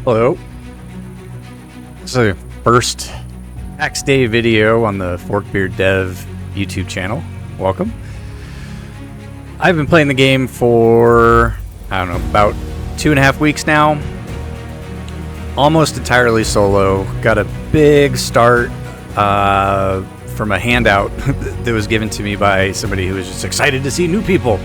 Hello. This is the first PAX DEI video on the Forkbeard Dev YouTube channel. Welcome. I've been playing the game for, I don't know, about 2.5 weeks now. Almost entirely solo. Got a big start from a handout that was given to me by somebody who was just excited to see new people.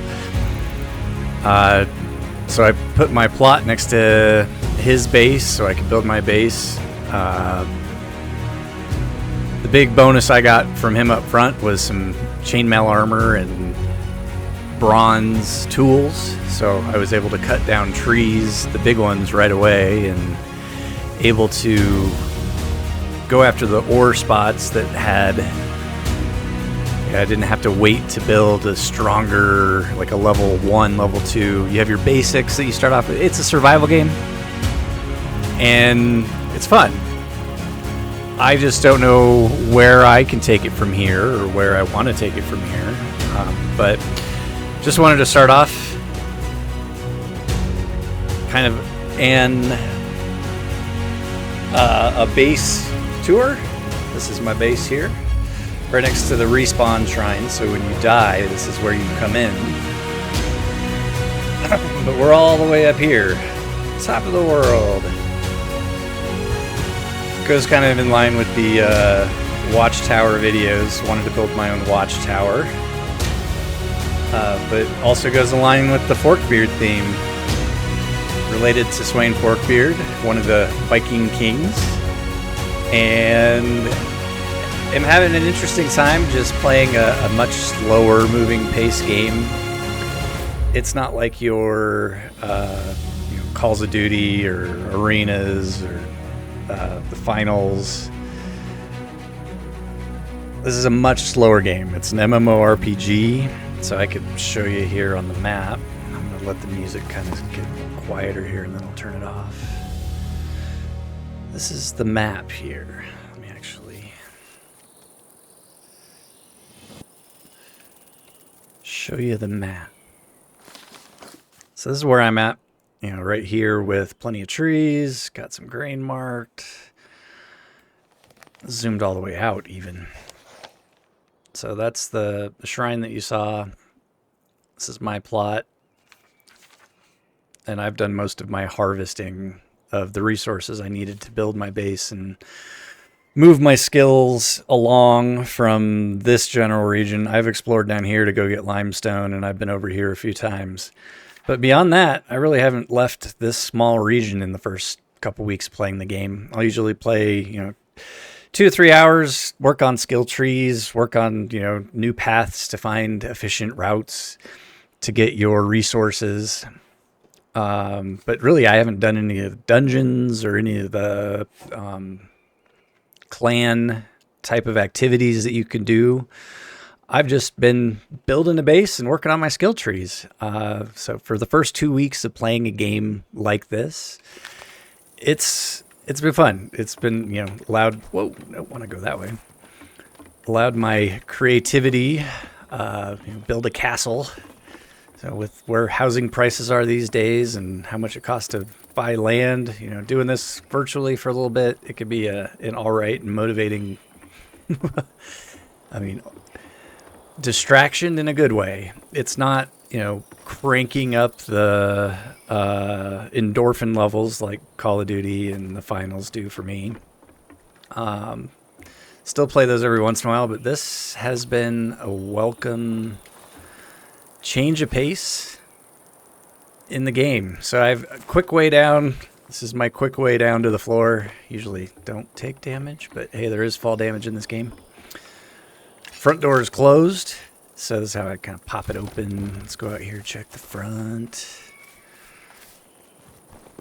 So I put my plot next to his base so I could build my base. The big bonus I got from him up front was some chainmail armor and bronze tools. So I was able to cut down trees, the big ones, right away, and able to go after the ore spots that had... I didn't have to wait to build a stronger, like a level 1, level 2. You have your basics that you start off with. It's a survival game, and it's fun. I just don't know where I can take it from here, or where I want to take it from here. But just wanted to start off kind of a base tour. This is my base here, right next to the respawn shrine, so when you die, this is where you come in. But we're all the way up here, top of the world. Goes kind of in line with the watchtower videos. Wanted to build my own watchtower, but also goes in line with the Forkbeard theme, related to Swain Forkbeard, one of the Viking kings, and I'm having an interesting time just playing a much slower moving pace game. It's not like your Calls of Duty or Arenas or the Finals. This is a much slower game. It's an MMORPG, so I could show you here on the map. I'm going to let the music kind of get quieter here and then I'll turn it off. This is the map here. Let me actually show you the map. So this is where I'm at, right here with plenty of trees, got some grain marked, zoomed all the way out even. So that's the shrine that you saw. This is my plot, and I've done most of my harvesting of the resources I needed to build my base and move my skills along from this general region. I've explored down here to go get limestone, and I've been over here a few times. But beyond that, I really haven't left this small region in the first couple weeks playing the game. I'll usually play, 2 to 3 hours, work on skill trees, work on, new paths to find efficient routes to get your resources. But really, I haven't done any of the dungeons or any of the clan type of activities that you can do. I've just been building a base and working on my skill trees. So for the first 2 weeks of playing a game like this, it's been fun. It's been, allowed, whoa, I don't want to go that way. Allowed my creativity, build a castle. So with where housing prices are these days and how much it costs to buy land, doing this virtually for a little bit, it could be an all right and motivating, distraction in a good way. It's not, cranking up the endorphin levels like Call of Duty and the Finals do for me. Still play those every once in a while, but this has been a welcome change of pace in the game. So I've a quick way down. This is my quick way down to the floor. Usually don't take damage, but hey, there is fall damage in this game. Front door is closed, so this is how I kind of pop it open. Let's go out here, check the front.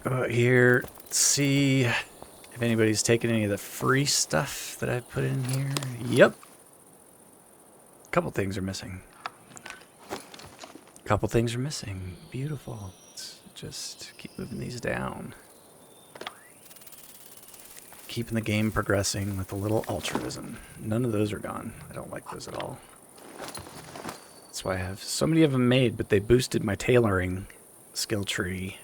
Go out here, see if anybody's taken any of the free stuff that I put in here. Yep. A couple things are missing. Beautiful. Let's just keep moving these down. Keeping the game progressing with a little altruism. None of those are gone. I don't like those at all. That's why I have so many of them made, but they boosted my tailoring skill tree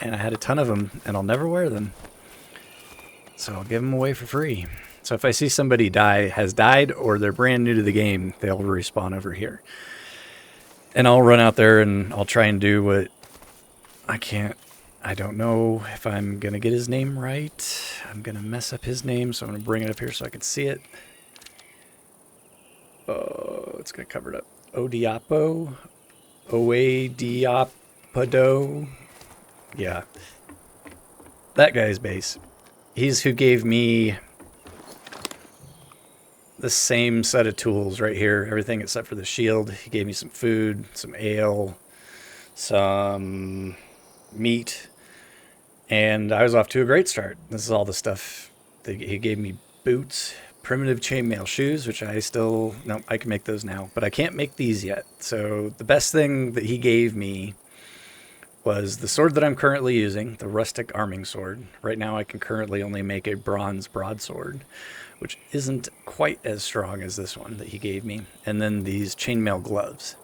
and I had a ton of them, and I'll never wear them. So I'll give them away for free. So if I see somebody has died, or they're brand new to the game, they'll respawn over here. And I'll run out there and I'll try and do what I don't know if I'm going to get his name right. I'm going to mess up his name, so I'm going to bring it up here so I can see it. Oh, it's going to cover it up. Odiapo? Oadiapado? Yeah. That guy's base. He's who gave me the same set of tools right here. Everything except for the shield. He gave me some food, some ale, some meat, and I was off to a great start. This is all the stuff that he gave me. Boots, primitive chainmail shoes, which I can make those now, but I can't make these yet. So the best thing that he gave me was the sword that I'm currently using, the rustic arming sword. Right now I can currently only make a bronze broadsword, which isn't quite as strong as this one that he gave me. And then these chainmail gloves.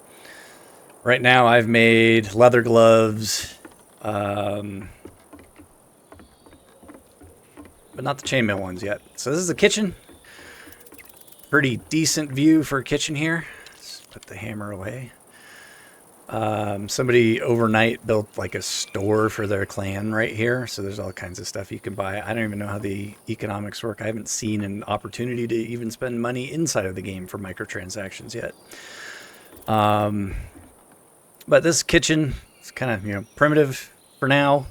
Right now I've made leather gloves, but not the chainmail ones yet. So this is the kitchen. Pretty decent view for a kitchen here. Let's put the hammer away. Somebody overnight built like a store for their clan right here. So there's all kinds of stuff you can buy. I don't even know how the economics work. I haven't seen an opportunity to even spend money inside of the game for microtransactions yet. But this kitchen is kind of, primitive for now.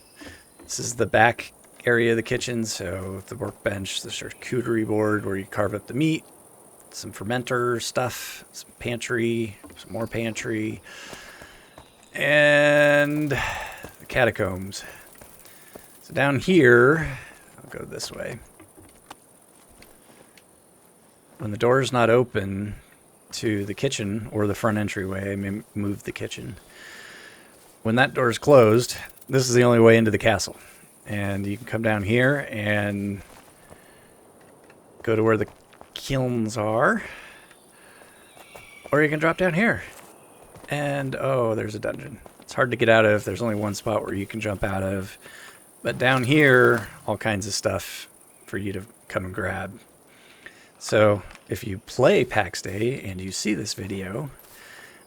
This is the back area of the kitchen. So the workbench, the charcuterie board where you carve up the meat, some fermenter stuff, some pantry, some more pantry, and the catacombs. So down here, I'll go this way. When the door is not open to the kitchen or the front entryway, I may move the kitchen. When that door is closed, this is the only way into the castle. And you can come down here and go to where the kilns are. Or you can drop down here. And, oh, there's a dungeon. It's hard to get out of. There's only one spot where you can jump out of. But down here, all kinds of stuff for you to come and grab. So, if you play PAX DEI and you see this video,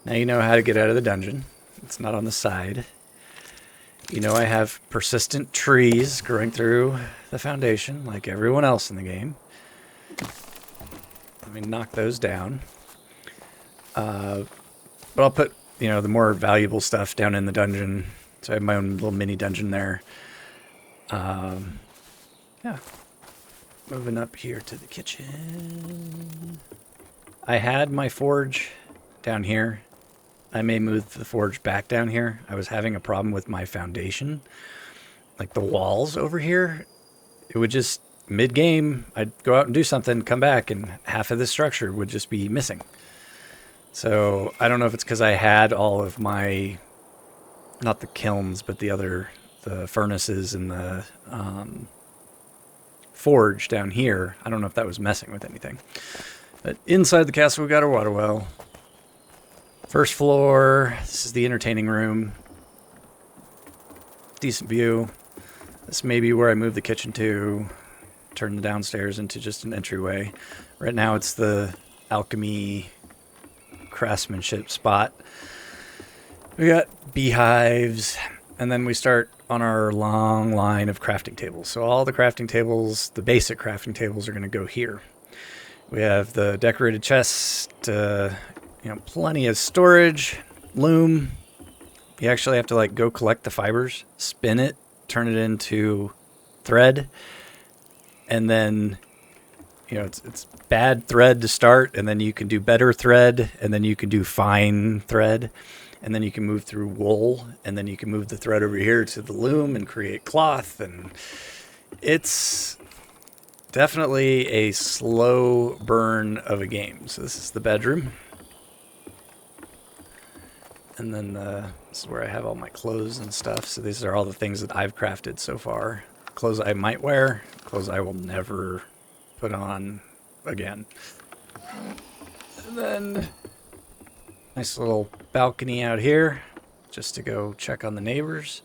now you know how to get out of the dungeon. It's not on the side. You know I have persistent trees growing through the foundation, like everyone else in the game. Let me knock those down. But I'll put, the more valuable stuff down in the dungeon. So I have my own little mini dungeon there. Yeah. Moving up here to the kitchen. I had my forge down here. I may move the forge back down here. I was having a problem with my foundation. Like the walls over here. It would just, mid-game, I'd go out and do something, come back, and half of the structure would just be missing. So I don't know if it's because I had all of my, not the kilns, but the furnaces and the forge down here. I don't know if that was messing with anything. But inside the castle, we got our water well. First floor, this is the entertaining room. Decent view. This may be where I move the kitchen to. Turn the downstairs into just an entryway. Right now it's the alchemy craftsmanship spot. We got beehives, and then we start on our long line of crafting tables. So all the crafting tables, the basic crafting tables, are going to go here. We have the decorated chest, plenty of storage, loom. You actually have to go collect the fibers, spin it, turn it into thread, and then it's bad thread to start, and then you can do better thread, and then you can do fine thread, and then you can move through wool, and then you can move the thread over here to the loom and create cloth. And it's definitely a slow burn of a game. So this is the bedroom. And then this is where I have all my clothes and stuff. So these are all the things that I've crafted so far. Clothes I might wear, clothes I will never put on again. And then nice little balcony out here just to go check on the neighbors.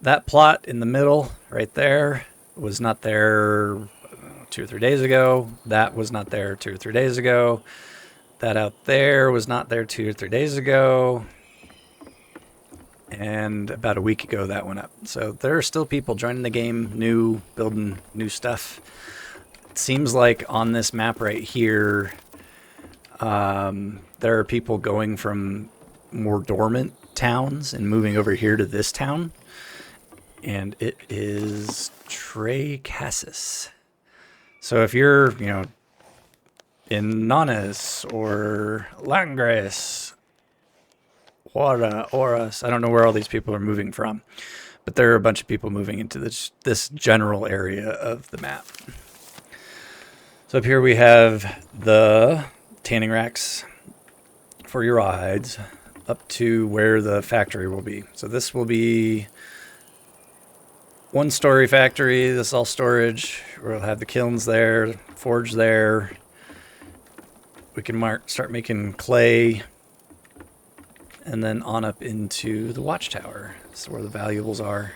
that plot in the middle right there was not there 2 or 3 days ago. That was not there 2 or 3 days ago. That out there was not there 2 or 3 days ago. And about a week ago, that went up. So there are still people joining the game, new, building new stuff. It seems like on this map right here, there are people going from more dormant towns and moving over here to this town. And it is Tracassus. So if you're, in Nonis or Langres, Hora, Oras, I don't know where all these people are moving from, but there are a bunch of people moving into this general area of the map. So up here we have the tanning racks for your raw hides up to where the factory will be. So this will be 1-story factory. This is all storage. We'll have the kilns there, forge there. We can start making clay. And then on up into the watchtower. This is where the valuables are.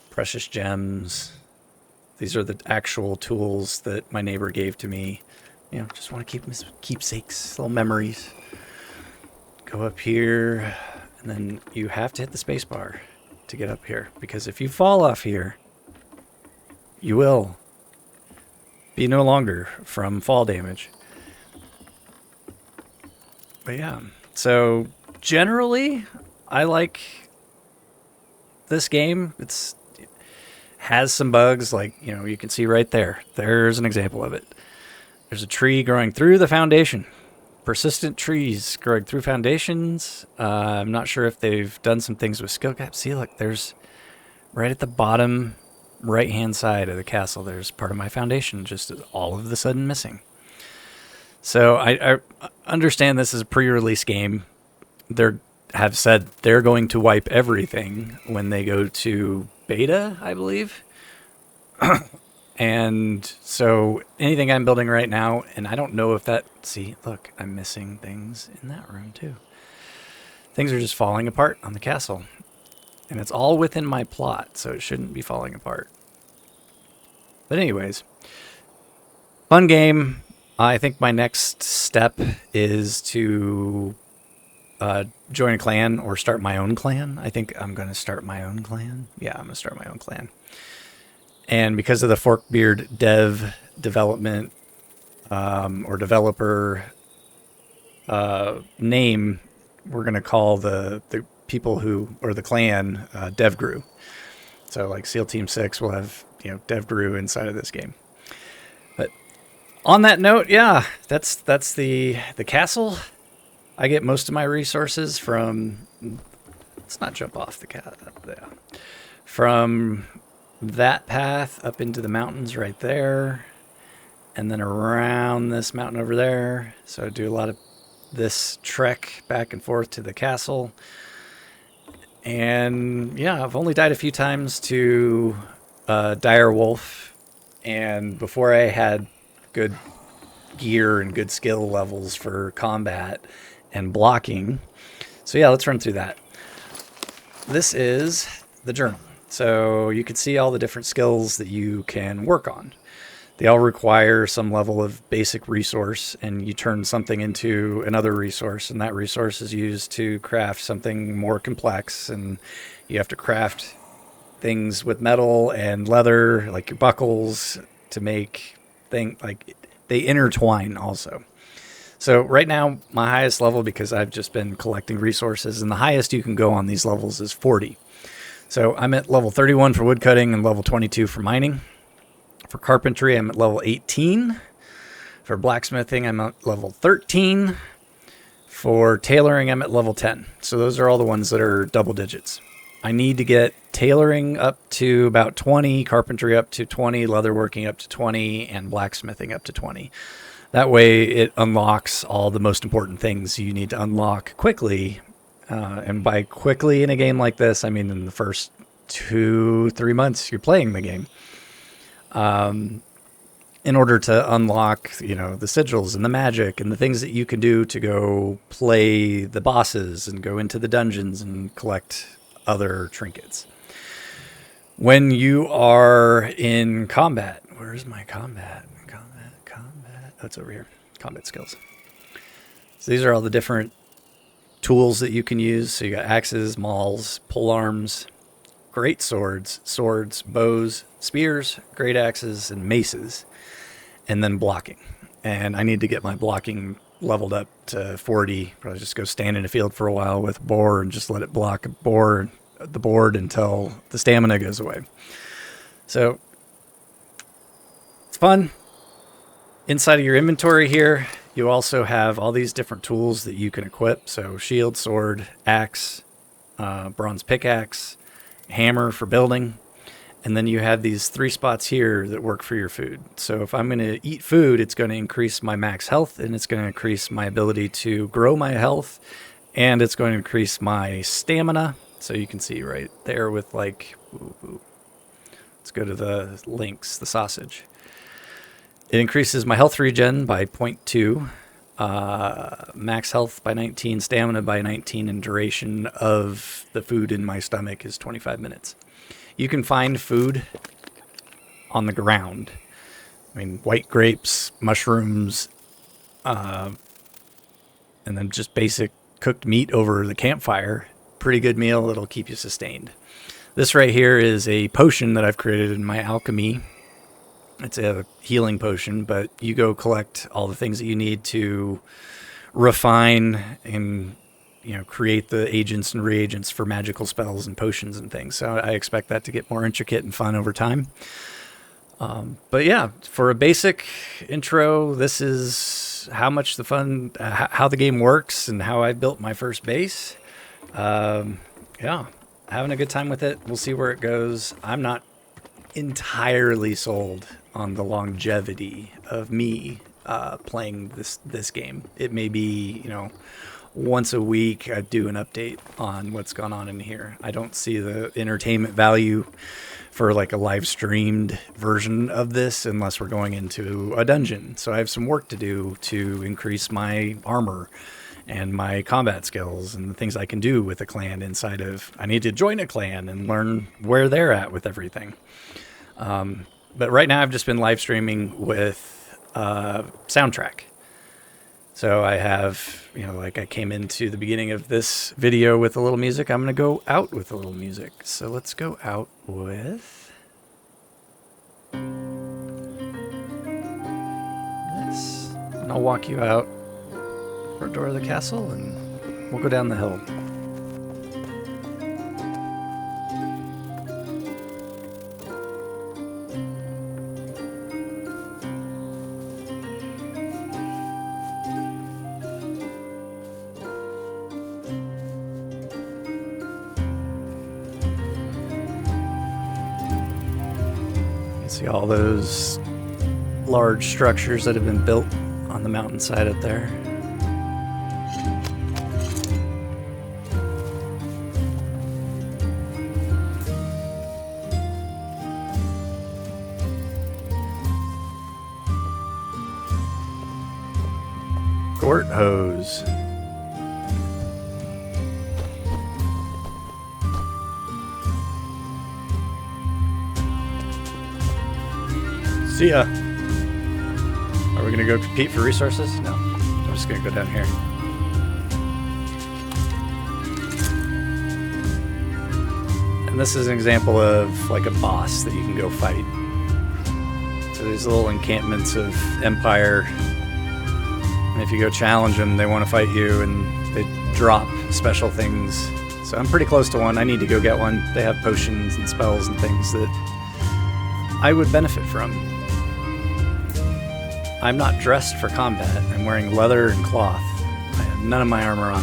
Precious gems. These are the actual tools that my neighbor gave to me. Just want to keep them as keepsakes, little memories. Go up here, and then you have to hit the space bar to get up here. Because if you fall off here, you will be no longer from fall damage. But yeah. So generally, I like this game. It has some bugs, like, you can see right there. There's an example of it. There's a tree growing through the foundation. Persistent trees growing through foundations. I'm not sure if they've done some things with skill gaps. See, look, there's right at the bottom right-hand side of the castle, there's part of my foundation just all of a sudden missing. So I understand this is a pre-release game. They have said they're going to wipe everything when they go to beta, I believe. And so anything I'm building right now, and I don't know if that... See, look, I'm missing things in that room too. Things are just falling apart on the castle. And it's all within my plot, so it shouldn't be falling apart. But anyways, fun game. I think my next step is to join a clan or start my own clan. I think I'm going to start my own clan. Yeah, I'm going to start my own clan. And because of the Forkbeard dev development or developer name, we're going to call the people who, or the clan, DevGrew. So like SEAL Team 6 will have, DevGrew inside of this game. But on that note, yeah, that's the castle. I get most of my resources from, let's not jump off the cat there, from that path up into the mountains right there, and then around this mountain over there. So I do a lot of this trek back and forth to the castle. And yeah, I've only died a few times to dire wolf, and before I had good gear and good skill levels for combat and blocking. So yeah, let's run through that. This is the journal. So you can see all the different skills that you can work on. They all require some level of basic resource, and you turn something into another resource, and that resource is used to craft something more complex, and you have to craft things with metal and leather, like your buckles, to make things, like they intertwine also. So right now, my highest level, because I've just been collecting resources, and the highest you can go on these levels is 40. So I'm at level 31 for woodcutting and level 22 for mining. For carpentry, I'm at level 18. For blacksmithing, I'm at level 13. For tailoring, I'm at level 10. So those are all the ones that are double digits. I need to get tailoring up to about 20, carpentry up to 20, leatherworking up to 20, and blacksmithing up to 20. That way it unlocks all the most important things you need to unlock quickly. And by quickly in a game like this, I mean in the first 2-3 months you're playing the game. In order to unlock, the sigils and the magic and the things that you can do to go play the bosses and go into the dungeons and collect other trinkets. When you are in combat, where's my combat? Combat. Oh, it's over here. Combat skills. So these are all the different tools that you can use. So you got axes, mauls, polearms, great swords, bows, spears, great axes, and maces, and then blocking. And I need to get my blocking leveled up to 40. Probably just go stand in a field for a while with a boar and just let it block the board until the stamina goes away. So it's fun. Inside of your inventory here, you also have all these different tools that you can equip. So shield, sword, axe, bronze pickaxe, hammer for building. And then you have these 3 spots here that work for your food. So if I'm going to eat food, it's going to increase my max health, and it's going to increase my ability to grow my health, and it's going to increase my stamina. So you can see right there with like, let's go to the links, the sausage. It increases my health regen by 0.2, max health by 19, stamina by 19, and duration of the food in my stomach is 25 minutes. You can find food on the ground. I mean, white grapes, mushrooms, and then just basic cooked meat over the campfire. Pretty good meal. It'll keep you sustained. This right here is a potion that I've created in my alchemy. It's a healing potion, but you go collect all the things that you need to refine and create the agents and reagents for magical spells and potions and things. So I expect that to get more intricate and fun over time. But yeah, for a basic intro, this is how the game works and how I built my first base. Yeah, having a good time with it. We'll see where it goes. I'm not entirely sold on the longevity of me playing this game. It may be, once a week I do an update on what's gone on in here. I don't see the entertainment value for like a live streamed version of this unless we're going into a dungeon. So I have some work to do to increase my armor and my combat skills and the things I can do with a clan inside of... I need to join a clan and learn where they're at with everything. But right now I've just been live streaming with soundtrack. So I have, like I came into the beginning of this video with a little music. I'm going to go out with a little music. So let's go out with this. And I'll walk you out front door of the castle and we'll go down the hill. See all those large structures that have been built on the mountainside up there. Gort hose. See ya. Are we gonna go compete for resources? No. I'm just gonna go down here. And this is an example of like a boss that you can go fight. So these little encampments of Empire. And if you go challenge them, they want to fight you and they drop special things. So I'm pretty close to one. I need to go get one. They have potions and spells and things that I would benefit from. I'm not dressed for combat. I'm wearing leather and cloth. I have none of my armor on.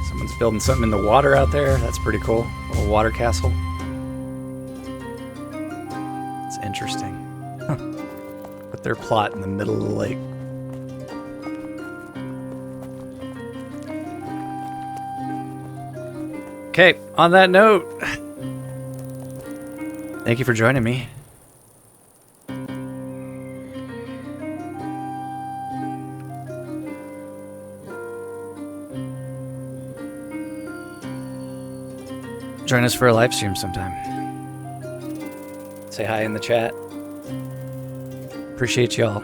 Someone's building something in the water out there. That's pretty cool. A little water castle. It's interesting. Put their plot in the middle of the lake. Okay, on that note, thank you for joining me. join us for a live stream sometime. Say hi in the chat. Appreciate y'all.